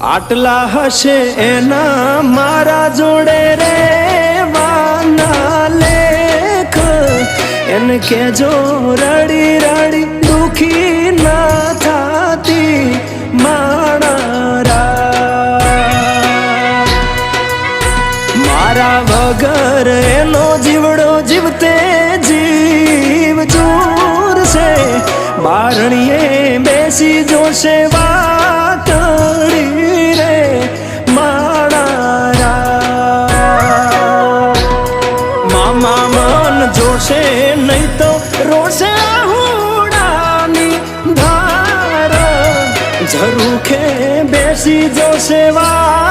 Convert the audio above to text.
આટલા હશે એના મારા જોડે રે વાના લેખ એને કેજો રડી રડી દુખી ના થાતી માણા મારા વગર એનો જીવડો જીવતે જીવ જોર છે બારણીએ બેસી જોશે વાતડી રે માણા મામા મન જોશે નહીં તો રોશે હુડાની ધાર ઝરૂખે બેસી જોશે વા